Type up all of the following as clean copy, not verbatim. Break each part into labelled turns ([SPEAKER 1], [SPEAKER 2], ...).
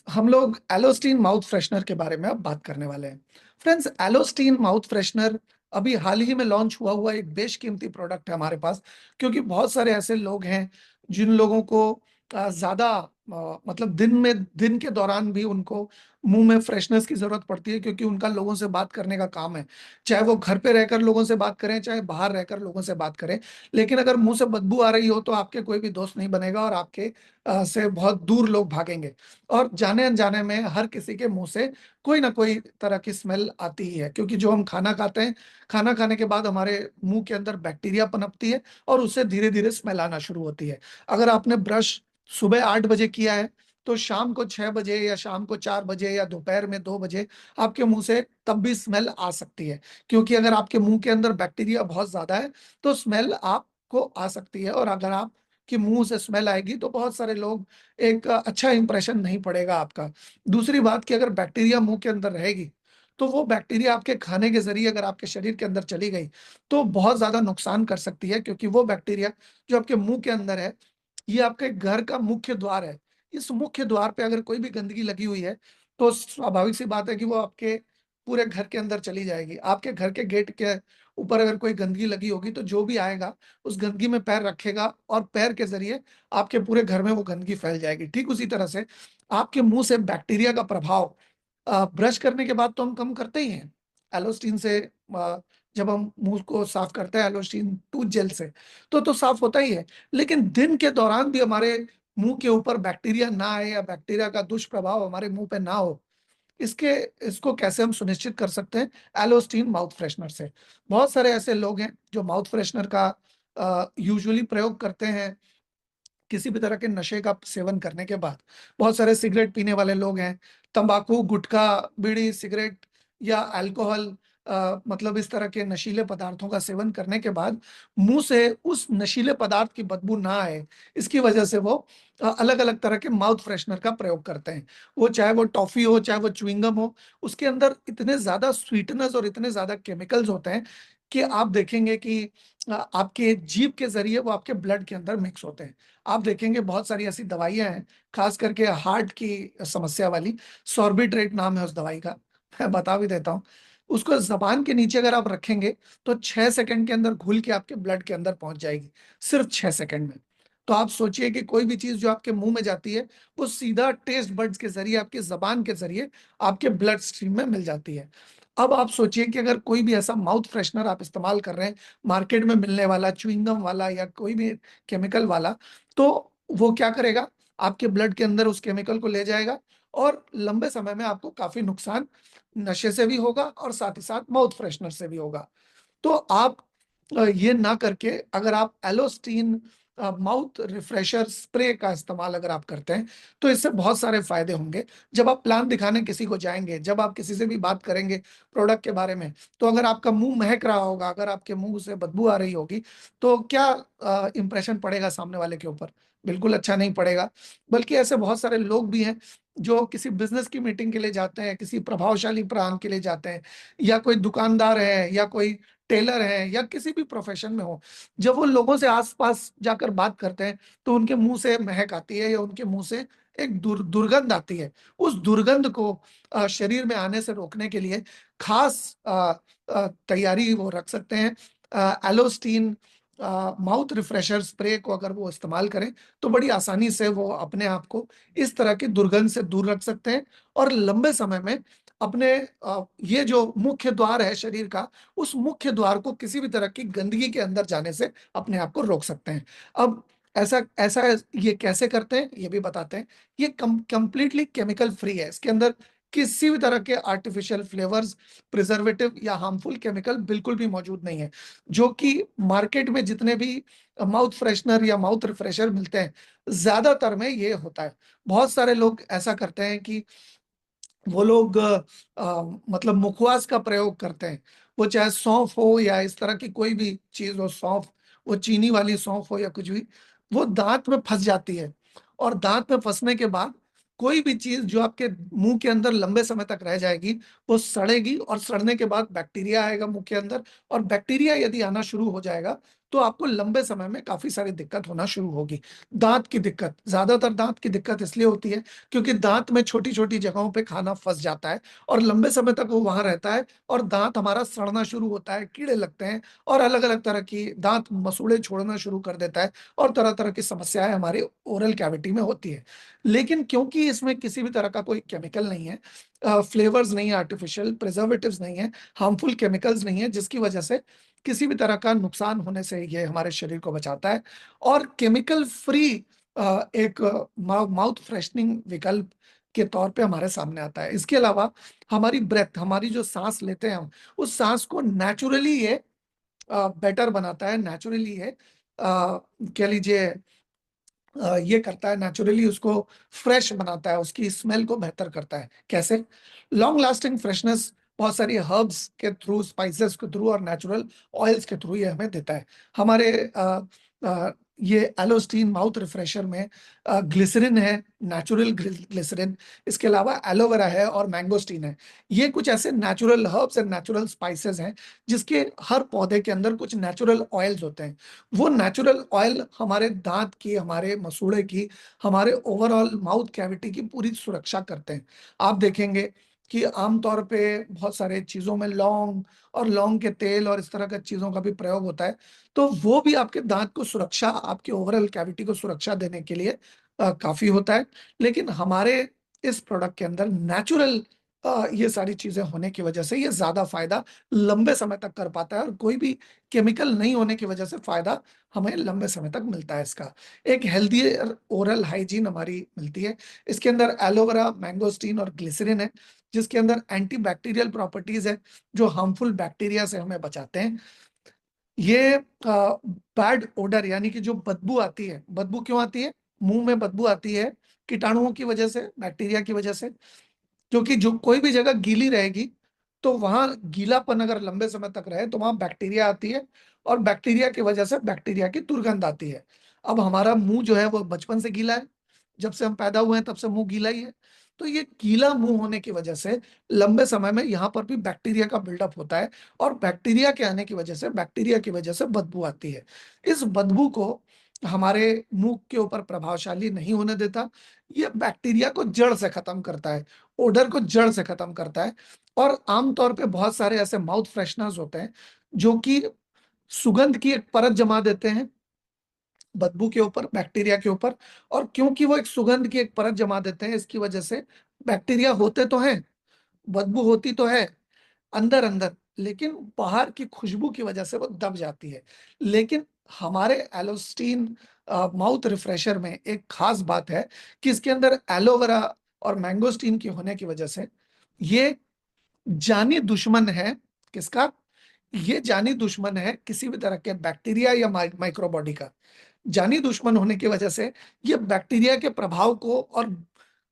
[SPEAKER 1] हम लोग एलोस्टीन mouth freshener के बारे में अब बात करने वाले हैं। फ्रेंड्स, एलोस्टीन माउथ फ्रेशनर अभी हाल ही में लॉन्च हुआ हुआ एक बेशकीमती प्रोडक्ट है हमारे पास, क्योंकि बहुत सारे ऐसे लोग हैं जिन लोगों को ज़्यादा मतलब दिन के दौरान भी उनको मुँह में फ्रेशनेस की ज़रूरत पड़ती है, क्योंकि उनका लोगों से बात करने का काम है। चाहे वो घर पे रहकर लोगों से बात करें, चाहे बाहर रहकर लोगों से बात करें। लेकिन अगर मुँह से बदबू आ रही हो तो आपके कोई भी दोस्त नहीं बनेगा और आपके से बहुत दूर लोग भागेंगे। और जाने-अनजाने में हर किसी के मुँह से कोई ना कोई तरह की स्मेल आती ही है, क्योंकि जो हम खाना खाते हैं, खाना खाने के बाद हमारे मुँह के अंदर बैक्टीरिया पनपती है और उससे धीरे-धीरे स्मेल आना शुरू होती है। अगर आपने ब्रश सुबह 8 बजे किया है, तो शाम को 6 बजे या शाम को 4 बजे या दोपहर में 2 बजे आपके मुँह से तब भी स्मेल आ सकती है। क्योंकि अगर आपके मुँह के अंदर बैक्टीरिया बहुत ज़्यादा है, तो स्मेल आपको आ सकती है, और अगर आपके मुँह से स्मेल आएगी, तो बहुत सारे लोग एक अच्छा इंप्रेशन नहीं पड़ेगा आपका। दूसरी बात कि अगर बैक्टीरिया मुँह के अंदर रहेगी, तो वो बैक्टीरिया आपके खाने के ज़रिए अगर आपके शरीर के अंदर चली गई, तो बहुत ज़्यादा नुकसान कर सकती है, क्योंकि वो बैक्टीरिया जो आपके मुँह के अंदर है, ये आपके घर का मुख्य द्वार है। इस मुख्य द्वार पे अगर कोई भी गंदगी लगी हुई है, तो स्वाभाविक सी बात है कि वो आपके पूरे घर के अंदर चली जाएगी। आपके घर के गेट के ऊपर अगर कोई गंदगी लगी होगी, तो जो भी आएगा, उस गंदगी में पैर रखेगा और पैर के ज़रिए आपके पूरे घर में वो गंदगी फैल जाएगी। ठीक उसी तरह से आपके मुँह से बैक्टीरिया का प्रभाव ब्रश करने के बाद तो हम कम करते ही हैं। एलोस्टीन से जब हम मुँह को साफ करते हैं एलोस्टीन टूथ जेल से, तो साफ होता ही है। लेकिन दिन के दौरान भी हमारे मुँह के ऊपर बैक्टीरिया ना आए या बैक्टीरिया का दुष्प्रभाव हमारे मुँह पे ना हो, इसके इसको कैसे हम सुनिश्चित कर सकते हैं? एलोस्टीन माउथ फ्रेशनर से। बहुत सारे ऐसे लोग हैं जो माउथ फ्रेशनर का यूजुअली प्रयोग करते हैं किसी भी तरह के नशे का सेवन करने के बाद। बहुत सारे सिगरेट पीने वाले लोग हैं, तंबाकू, गुटखा, बीड़ी, सिगरेट या अल्कोहल मतलब इस तरह के नशीले पदार्थों का सेवन करने के बाद मुँह से उस नशीले पदार्थ की बदबू ना आए, इसकी वजह से वो अलग-अलग तरह के माउथ फ्रेशनर का प्रयोग करते हैं। वो चाहे वो टॉफ़ी हो, चाहे वो च्युइंगम हो, उसके अंदर इतने ज़्यादा स्वीटनेस और इतने ज़्यादा केमिकल्स होते हैं कि आप देखेंगे कि आपके जीभ के ज़रिए वो आपके ब्लड के अंदर मिक्स होते हैं। आप देखेंगे बहुत सारी ऐसी दवाइयाँ हैं, ख़ास करके हार्ट की समस्या वाली, सॉर्बिट्रेट नाम है उस दवाई का, मैं बता भी देता हूँ। उसको ज़बान के नीचे अगर आप रखेंगे, तो 6 सेकंड के अंदर घुल के आपके ब्लड के अंदर पहुँच जाएगी, सिर्फ़ 6 सेकंड में। तो आप सोचिए कि कोई भी चीज़ जो आपके मुँह में जाती है, वो सीधा टेस्ट बड्स के ज़रिए, आपकी ज़बान के ज़रिए आपके ब्लड स्ट्रीम में मिल जाती है। अब आप सोचिए कि अगर कोई भी ऐसा माउथ फ्रेशनर आप इस्तेमाल कर रहे हैं, मार्केट में मिलने वाला, च्युइंगम वाला या कोई भी केमिकल वाला, तो वो क्या करेगा, आपके ब्लड के अंदर उस केमिकल को ले जाएगा और लंबे समय में आपको काफ़ी नुकसान नशे से भी होगा और साथ ही साथ माउथ फ्रेशनर से भी होगा। तो आप ये ना करके अगर आप एलोस्टीन माउथ रिफ्रेशर स्प्रे का इस्तेमाल अगर आप करते हैं, तो इससे बहुत सारे फ़ायदे होंगे। जब आप प्लान दिखाने किसी को जाएँगे, जब आप किसी से भी बात करेंगे प्रोडक्ट के बारे में, तो अगर आपका मुँह महक रहा होगा, अगर आपके मुँह से बदबू आ रही होगी, तो क्या इम्प्रेशन पड़ेगा सामने वाले के ऊपर? बिल्कुल अच्छा नहीं पड़ेगा। बल्कि ऐसे बहुत सारे लोग भी हैं, जो किसी बिज़नेस की मीटिंग के लिए जाते हैं, किसी प्रभावशाली प्लान के लिए जाते हैं, या कोई दुकानदार है या कोई टेलर है या किसी भी प्रोफ़ेशन में हो, जब वो लोगों से आस-पास जाकर बात करते हैं, तो उनके मुँह से महक आती है या उनके मुँह से एक दुर्गंध आती है। उस दुर्गंध को शरीर में आने से रोकने के लिए ख़ास तैयारी वो रख सकते हैं। एलोस्टीन माउथ रिफ्रेशर स्प्रे को अगर वो इस्तेमाल करें, तो बड़ी आसानी से वो अपने आप को इस तरह की दुर्गंध से दूर रख सकते हैं और लंबे समय में अपने ये जो मुख्य द्वार है शरीर का, उस मुख्य द्वार को किसी भी तरह की गंदगी के अंदर जाने से अपने आप को रोक सकते हैं। अब ऐसा ऐसा ये कैसे करते हैं, ये भी बताते हैं। ये कंप्लीटली केमिकल फ्री है। इसके अंदर किसी भी तरह के आर्टिफिशियल फ्लेवर्स, प्रिजर्वेटिव या हार्मफुल केमिकल बिल्कुल भी मौजूद नहीं है, जो कि मार्केट में जितने भी माउथ फ्रेशनर या माउथ रिफ्रेशर मिलते हैं, ज़्यादातर में ये होता है। बहुत सारे लोग ऐसा करते हैं कि वो लोग मतलब मुखवास का प्रयोग करते हैं। वो चाहे सौंफ हो या इस तरह की कोई भी चीज़ हो, सौंफ, वो चीनी वाली सौंफ हो या कुछ भी, वो दाँत में फँस जाती है और दाँत में फँसने के बाद कोई भी चीज़ जो आपके मुँह के अंदर लंबे समय तक रह जाएगी, वो सड़ेगी और सड़ने के बाद बैक्टीरिया आएगा मुँह के अंदर और बैक्टीरिया यदि आना शुरू हो जाएगा, तो आपको लंबे समय में काफ़ी सारी दिक्कत होना शुरू होगी। दाँत की दिक्कत, ज़्यादातर दाँत की दिक्कत इसलिए होती है क्योंकि दाँत में छोटी-छोटी जगहों पे खाना फँस जाता है और लंबे समय तक वो वहाँ रहता है और दाँत हमारा सड़ना शुरू होता है, कीड़े लगते हैं और अलग-अलग तरह की दाँत मसूड़े छोड़ना शुरू कर देता है और तरह-तरह की समस्याएँ हमारे ओरल कैविटी में होती है। लेकिन क्योंकि इसमें किसी भी तरह का कोई केमिकल नहीं है, फ्लेवर्स नहीं है आर्टिफिशियल, प्रिजर्वेटिव्स नहीं है, हार्मफुल केमिकल्स नहीं है, जिसकी वजह से किसी भी तरह का नुकसान होने से ये हमारे शरीर को बचाता है और केमिकल फ्री एक माउथ फ्रेशनिंग विकल्प के तौर पे हमारे सामने आता है। इसके अलावा हमारी ब्रेथ, हमारी जो साँस लेते हैं हम, उस साँस को नेचुरली ये बेटर बनाता है, नेचुरली ये कह लीजिए ये करता है, नेचुरली उसको फ्रेश बनाता है, उसकी स्मेल को बेहतर करता है। कैसे? लॉन्ग लास्टिंग फ्रेशनेस बहुत सारी हर्ब्स के थ्रू, स्पाइसेस के थ्रू और नेचुरल ऑयल्स के थ्रू ये हमें देता है। हमारे अ, ये एलोस्टीन माउथ रिफ्रेशर में ग्लिसरीन है, नेचुरल ग्लिसरीन, इसके अलावा एलोवेरा है और मैंगोस्टीन है। ये कुछ ऐसे natural herbs and natural spices हैं, जिसके हर पौधे के अंदर कुछ नेचुरल ऑयल्स होते हैं। वो नेचुरल ऑयल हमारे दाँत की, हमारे मसूड़े की, हमारे ओवरऑल माउथ कैविटी की पूरी सुरक्षा करते हैं। आप देखेंगे कि आम तौर पे बहुत सारे चीज़ों में लौंग और लौंग के तेल और इस तरह का चीज़ों का भी प्रयोग होता है। तो वो भी आपके दाँत को सुरक्षा, आपके ओवरऑल कैविटी को सुरक्षा देने के लिए काफ़ी होता है। लेकिन हमारे इस प्रोडक्ट के अंदर नेचुरल ये सारी चीज़ें होने की वजह से ये ज़्यादा फ़ायदा लंबे समय तक कर पाता है और कोई भी केमिकल नहीं होने की वजह से फ़ायदा हमें लंबे समय तक मिलता है इसका। एक हेल्थियर ओरल हाइजीन हमारी मिलती है। इसके अंदर एलोवेरा, मैंगोस्टीन और ग्लिसरीन है, जिसके अंदर एंटी बैक्टीरियल प्रॉपर्टीज़ है, जो हार्मफुल बैक्टीरिया से हमें बचाते हैं। ये बैड ओडर यानी कि जो बदबू आती है, बदबू क्यों आती है? मुँह में बदबू आती है, कीटाणुओं की वजह से, बैक्टीरिया की वजह से। क्योंकि जो कोई भी जगह गीली रहेगी, तो वहाँ गीलापन अगर लंबे समय तक रहे, तो वहाँ बैक्टीरिया आती है और बैक्टीरिया की वजह से बैक्टीरिया की दुर्गंध आती है। अब हमारा मुँह जो है वो बचपन से गीला है, जब से हम पैदा हुए हैं तब से मुँह गीला ही है। तो ये गीला मुँह होने की वजह से लंबे समय में यहाँ पर भी बैक्टीरिया का बिल्डअप होता है और बैक्टीरिया के आने की वजह से, बैक्टीरिया की वजह से बदबू आती है। इस बदबू को हमारे मुँह के ऊपर प्रभावशाली नहीं होने देता, ये बैक्टीरिया को जड़ से खत्म करता है। ओडर को जड़ से खत्म करता है और आम तौर पे बहुत सारे ऐसे माउथ फ्रेशनर्स होते हैं जो कि सुगंध की एक परत जमा देते हैं बदबू के ऊपर, बैक्टीरिया के ऊपर और क्योंकि वो एक सुगंध की एक परत जमा देते हैं, इसकी वजह से बैक्टीरिया होते तो हैं, बदबू होती तो है अंदर-अंदर, लेकिन बाहर की खुशबू की वजह से वो दब जाती है। लेकिन हमारे एलोस्टीन माउथ रिफ्रेशर में एक खास बात है कि इसके अंदर एलोवेरा और मैंगोस्टीन की होने की वजह से ये जानी दुश्मन है किसका? ये जानी दुश्मन है किसी भी तरह के बैक्टीरिया या माइक्रोबॉडी का। जानी दुश्मन होने की वजह से ये बैक्टीरिया के प्रभाव को और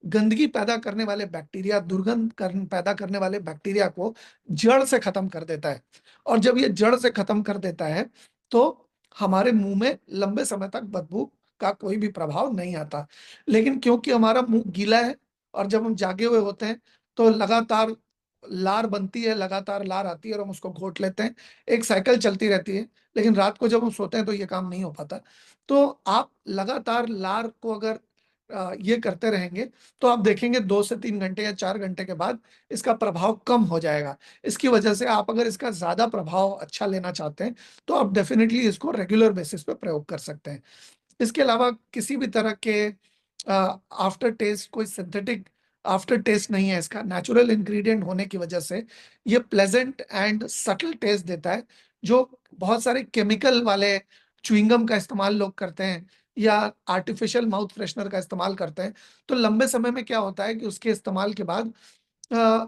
[SPEAKER 1] गंदगी पैदा करने वाले बैक्टीरिया, दुर्गंध पैदा करने वाले बैक्टीरिया को जड़ से खत्म कर देता है और जब ये जड़ से खत्म कर देता है, तो हमारे मुँह में लंबे समय तक बदबू का कोई भी प्रभाव नहीं आता। लेकिन क्योंकि हमारा मुँह गीला है और जब हम जागे हुए होते हैं, तो लगातार लार बनती है, लगातार लार आती है और हम उसको घोंट लेते हैं। एक साइकिल चलती रहती है, लेकिन रात को जब हम सोते हैं तो ये काम नहीं हो पाता। तो आप लगातार लार को अगर ये करते रहेंगे, तो आप देखेंगे 2 से 3 घंटे या 4 घंटे के बाद इसका प्रभाव कम हो जाएगा। इसकी वजह से आप अगर इसका ज़्यादा प्रभाव अच्छा लेना चाहते हैं, तो आप डेफ़िनिटली इसको रेगुलर बेसिस पे प्रयोग कर सकते हैं। इसके अलावा किसी भी तरह के आफ्टर टेस्ट कोई सिंथेटिक आफ्टर टेस्ट नहीं है इसका, नेचुरल इंग्रीडिएंट होने की वजह से ये प्लेज़ेंट एंड सटल टेस्ट देता है, जो बहुत सारे केमिकल वाले च्युइंग गम का इस्तेमाल लोग करते हैं या आर्टिफिशियल माउथ फ्रेशनर का इस्तेमाल करते हैं, तो लंबे समय में क्या होता है कि उसके इस्तेमाल के बाद अ,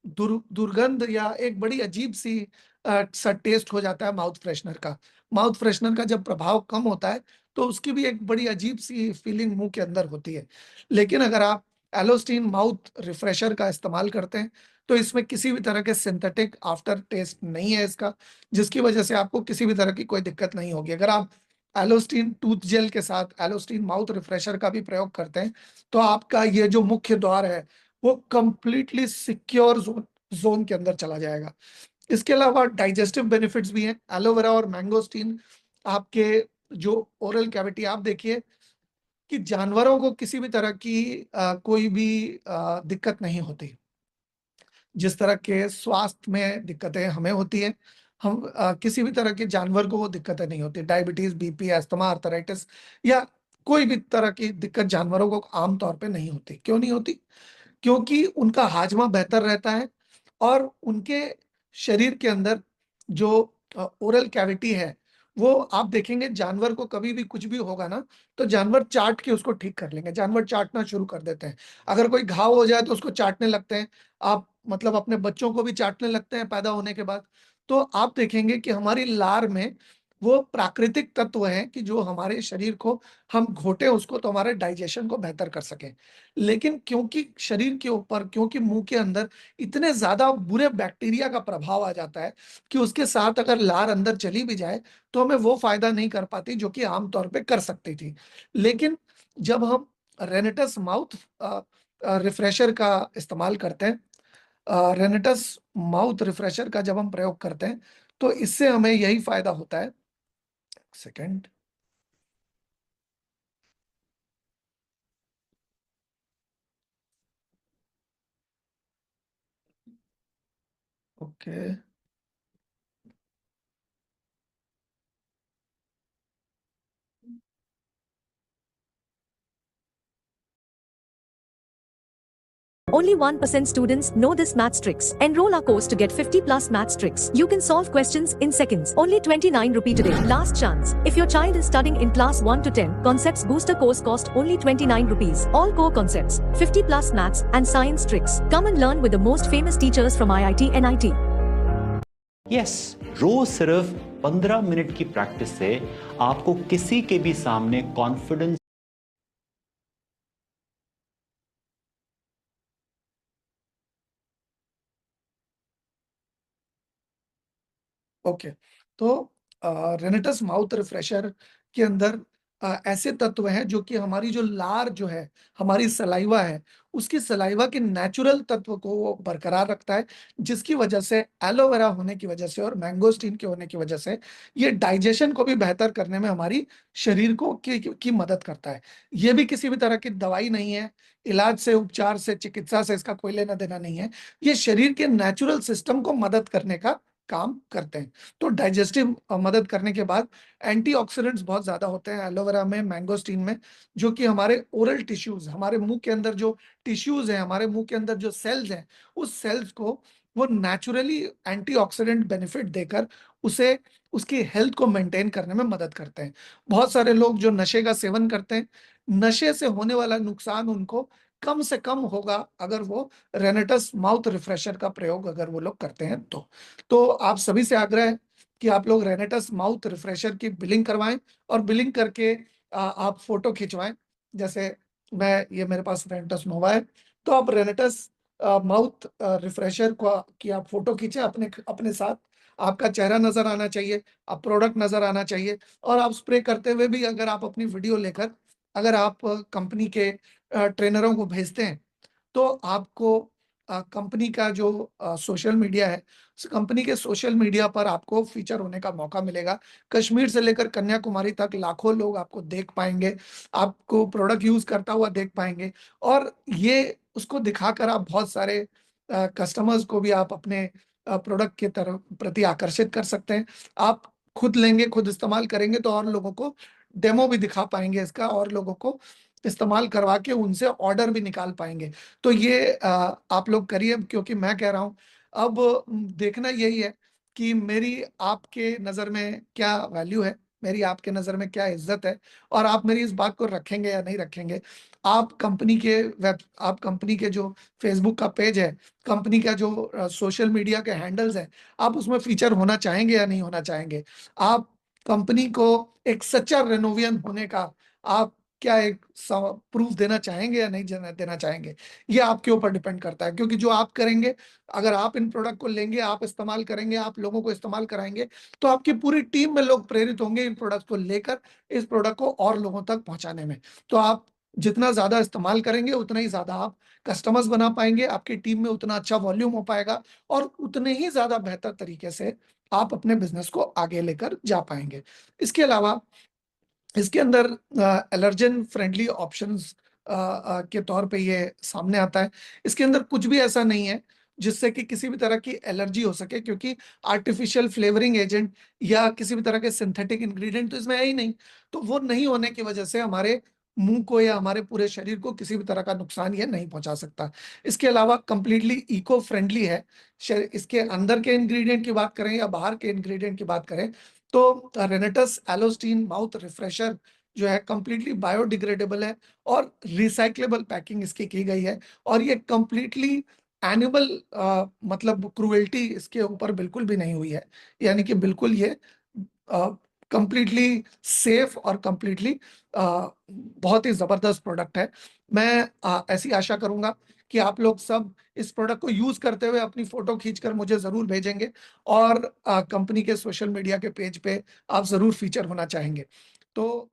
[SPEAKER 1] दुर्गंध या एक बड़ी अजीब-सी सा टेस्ट हो जाता है माउथ फ्रेशनर का। माउथ फ्रेशनर का जब प्रभाव कम होता है, तो उसकी भी एक बड़ी अजीब-सी फीलिंग मुँह के अंदर होती है। लेकिन अगर आप एलोस्टीन माउथ रिफ्रेशर का इस्तेमाल करते हैं, तो इसमें किसी भी तरह के सिंथेटिक आफ्टर टेस्ट नहीं है इसका, जिसकी वजह से आपको किसी भी तरह की कोई दिक्कत नहीं होगी। अगर आप एलोस्टीन टूथ जेल के साथ एलोस्टीन माउथ रिफ्रेशर का भी प्रयोग करते हैं, तो आपका ये जो मुख्य द्वार है, वो कंप्लीटली सिक्योर ज़ोन के अंदर चला जाएगा। इसके अलावा डाइजेस्टिव बेनिफिट्स भी हैं। एलोवेरा और मैंगोस्टीन आपके जो ओरल कैविटी, आप देखिए कि जानवरों को किसी भी तरह की कोई भी दिक्कत नहीं होती। जिस तरह के स्वास्थ्य में दिक्कतें हमें होती है, हम किसी भी तरह के जानवर को वो दिक्कतें नहीं होती। डायबिटीज, बीपी, अस्थमा, आर्थराइटिस या कोई भी तरह की दिक्कत जानवरों को आमतौर पे नहीं होती। क्यों नहीं होती? क्योंकि उनका हाजमा बेहतर रहता है और उनके शरीर के अंदर जो ओरल कैविटी है, वो आप देखेंगे जानवर को कभी भी कुछ भी होगा ना, तो जानवर चाट के उसको ठीक कर लेंगे। जानवर चाटना शुरू कर देते हैं। अगर कोई घाव हो जाए तो उसको चाटने लगते हैं। आप मतलब अपने बच्चों को भी चाटने लगते हैं पैदा होने के बाद। तो आप देखेंगे कि हमारी लार में वो प्राकृतिक तत्व हैं कि जो हमारे शरीर को, हम घोटें उसको तो हमारे डाइजेशन को बेहतर कर सकें। लेकिन क्योंकि शरीर के ऊपर, क्योंकि मुंह के अंदर इतने ज्यादा बुरे बैक्टीरिया का प्रभाव आ जाता है कि उसके साथ अगर लार अंदर चली भी जाए तो हमें वो फायदा नहीं कर पाती जो कि आमतौर पे कर सकती थी। लेकिन जब हम रेनेटस माउथ रिफ्रेशर का इस्तेमाल करते हैं, रेनेटस माउथ रिफ्रेशर का जब हम प्रयोग करते हैं, तो इससे हमें यही फायदा होता है। Second. Okay.
[SPEAKER 2] Only 1% students know this maths tricks. Enroll our course to get 50 plus maths tricks. You can solve questions in seconds. Only 29 rupee today. Last chance. If your child is studying in class 1 to 10, Concepts Booster course cost only 29 rupees. All core concepts, 50 plus maths and science tricks. Come and learn with the most famous teachers from IIT NIT.
[SPEAKER 3] Yes, रोज सिर्फ 15 minute की practice से आपको किसी के भी सामने confidence
[SPEAKER 1] okay. तो रेनेटस माउथ रिफ्रेशर के अंदर ऐसे तत्व हैं जो कि हमारी जो लार जो है, हमारी सलाइवा है, उसकी सलाइवा के नेचुरल तत्व को वो बरकरार रखता है, जिसकी वजह से एलोवेरा होने की वजह से और मैंगोस्टीन के होने की वजह से ये डाइजेशन को भी बेहतर करने में हमारी शरीर को की मदद करता है। ये भी किसी भी तरह की दवाई नहीं है, इलाज से, उपचार से, चिकित्सा से इसका कोई लेना देना नहीं है। ये शरीर के नेचुरल सिस्टम को मदद करने का काम करते हैं। तो डाइजेस्टिव मदद करने के बाद एंटीऑक्सीडेंट्स बहुत ज्यादा होते हैं एलोवेरा में, मैंगोस्टीन में, जो कि हमारे ओरल टिश्यूज, हमारे मुंह के अंदर जो टिश्यूज हैं, हमारे मुंह के अंदर जो सेल्स हैं, उस सेल्स को वो नेचुरली एंटीऑक्सीडेंट बेनिफिट देकर उसे, उसकी हेल्थ को मेंटेन करने में मदद करते हैं। बहुत सारे लोग जो नशे का सेवन करते हैं, नशे से होने वाला नुकसान उनको कम से कम होगा अगर वो रेनेटस माउथ रिफ्रेशर का प्रयोग अगर वो लोग करते हैं तो आप सभी से आग्रह है कि आप लोग रेनेटस माउथ रिफ्रेशर की बिलिंग करवाएं और बिलिंग करके आप फोटो खिंचवाएं। जैसे मैं, ये मेरे पास रेनेटस नोवा है, तो आप रेनेटस माउथ रिफ्रेशर को की आप फोटो खींचे अपने अपने साथ। आपका चेहरा नजर आना चाहिए, आप प्रोडक्ट नजर आना चाहिए, और आप स्प्रे करते हुए भी अगर आप अपनी वीडियो लेकर अगर आप कंपनी के ट्रेनरों को भेजते हैं, तो आपको कंपनी का जो सोशल मीडिया है, उस कंपनी के सोशल मीडिया पर आपको फीचर होने का मौका मिलेगा। कश्मीर से लेकर कन्याकुमारी तक लाखों लोग आपको देख पाएंगे, आपको प्रोडक्ट यूज करता हुआ देख पाएंगे। और ये उसको दिखाकर आप बहुत सारे कस्टमर्स को भी आप अपने प्रोडक्ट के तरफ प्रति आकर्षित कर सकते हैं। आप खुद लेंगे, खुद इस्तेमाल करेंगे, तो और लोगों को डेमो भी दिखा पाएंगे इसका, और लोगों को इस्तेमाल करवा के उनसे ऑर्डर भी निकाल पाएंगे। तो ये आप लोग करिए, क्योंकि मैं कह रहा हूँ अब देखना यही है कि मेरी आपके नज़र में क्या वैल्यू है, मेरी आपके नज़र में क्या इज्जत है, और आप मेरी इस बात को रखेंगे या नहीं रखेंगे। आप कंपनी के जो फेसबुक का पेज है, कंपनी का जो सोशल मीडिया के हैंडल्स हैं, आप उसमें फीचर होना चाहेंगे या नहीं होना चाहेंगे। आप कंपनी को एक सच्चा रेनोवियन होने का आप क्या एक प्रूफ देना चाहेंगे या नहीं देना चाहेंगे। ये आपके ऊपर डिपेंड करता है, क्योंकि जो आप करेंगे, अगर आप इन प्रोडक्ट को लेंगे, आप इस्तेमाल करेंगे, आप लोगों को इस्तेमाल कराएंगे, तो आपकी पूरी टीम में लोग प्रेरित होंगे इन प्रोडक्ट को लेकर इस प्रोडक्ट को और लोगों तक पहुंचाने में। तो आप जितना ज्यादा इस्तेमाल करेंगे उतना ही ज्यादा आप कस्टमर्स बना पाएंगे, आपकी टीम में उतना अच्छा वॉल्यूम हो पाएगा, और उतने ही ज्यादा बेहतर तरीके से आप अपने बिज़नेस को आगे लेकर जा पाएँगे। इसके अलावा इसके अंदर एलर्जन फ्रेंडली ऑप्शंस के तौर पे ये सामने आता है। इसके अंदर कुछ भी ऐसा नहीं है जिससे कि किसी भी तरह की एलर्जी हो सके, क्योंकि आर्टिफिशियल फ्लेवरिंग एजेंट या किसी भी तरह के सिंथेटिक इंग्रीडिएंट तो इसमें है ही नहीं। तो वो नहीं होने की वजह से हमारे मुँह को या हमारे पूरे शरीर को किसी भी तरह का नुकसान ये नहीं पहुँचा सकता। इसके अलावा कंप्लीटली इको फ्रेंडली है। श इसके अंदर के इंग्रीडिएंट की बात करें या बाहर के इंग्रीडिएंट की बात करें, तो रेनेटस एलोस्टीन माउथ रिफ्रेशर जो है कंप्लीटली बायोडिग्रेडेबल है और रिसाइक्लेबल पैकिंग इसकी की गई है, और ये कंप्लीटली एनिमल मतलब क्रूएल्टी इसके ऊपर बिल्कुल भी नहीं हुई है। यानी कि बिल्कुल ये कंप्लीटली सेफ और कंप्लीटली बहुत ही ज़बरदस्त प्रोडक्ट है। मैं ऐसी आशा करूँगा कि आप लोग सब इस प्रोडक्ट को यूज़ करते हुए अपनी फ़ोटो खींचकर मुझे ज़रूर भेजेंगे, और कंपनी के सोशल मीडिया के पेज पे आप ज़रूर फीचर होना चाहेंगे। तो